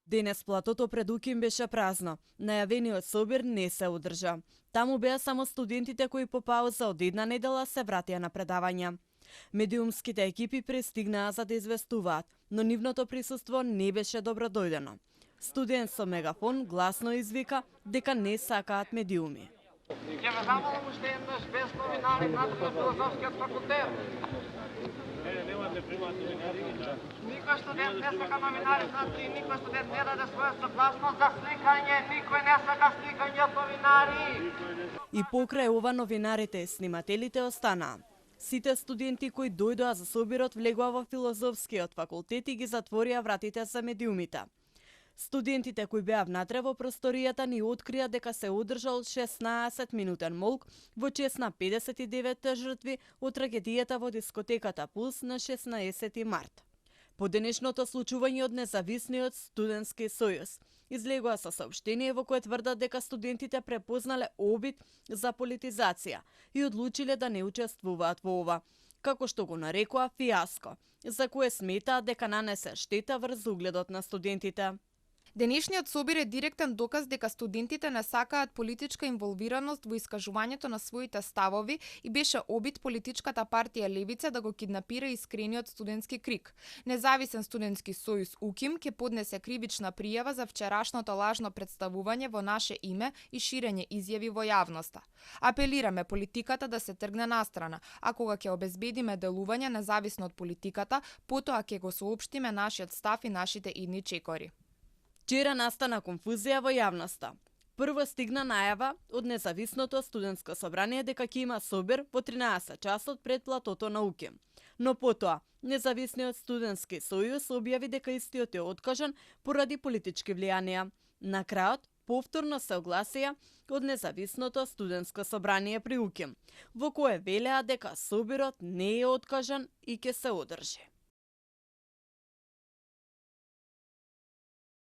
Денес платото пред УКИМ беше празно. Најавениот собир не се одржа. Таму беа само студентите кои по пауза од една недела се вратија на предавања. Медиумските екипи пристигнаа за да известуваат, но нивното присуство не беше добродојдено. Студент со мегафон гласно извика дека не сакаат медиуми. Ќе ве замолам уште еднаш без новинари внатре на филозофскиот факултет. Немате примат новинари. Никој студент не сака новинари внатре, никој студент не даде своја согласност за сликање, никој не сака сликање од новинари. И покрај ова новинарите и снимателите останаа. Сите студенти кои дојдоа за собирот влегоа во филозофскиот факултет и ги затворија вратите за медиумите. Студентите кои беа внатре во просторијата ни открија дека се одржал 16-минутен молк во чест на 59 жртви од трагедијата во дискотеката Пулс на 16 март. По денешното случување од Независниот студентски сојуз излегоа со соопштение во кое тврдат дека студентите препознале обид за политизација и одлучиле да не учествуваат во ова, како што го нарекоа фиаско, за кое сметаат дека нанесе штета врз угледот на студентите. Денешниот собир е директен доказ дека студентите не сакаат политичка инволвираност во искажувањето на своите ставови и беше обид политичката партија Левица да го киднапира искрениот студентски крик. Независен студентски сојуз УКИМ ќе поднесе кривична пријава за вчерашното лажно представување во наше име и ширење изјави во јавноста. Апелираме политиката да се тргне настрана, а кога ќе обезбедиме делување независно од политиката, потоа ќе го соопштиме нашиот став и нашите идни чекори. Вчера настана конфузија во јавноста. Прво стигна најава од Независното студентско собрание дека ќе има собир во 13 часот пред платото на УКИМ. Но потоа, Независниот студентски сојуз објави дека истиот е откажан поради политички влијанија. На крајот, повторно се огласија од Независното студентско собрание при УКИМ, во кое велеа дека собирот не е откажан и ќе се одржи.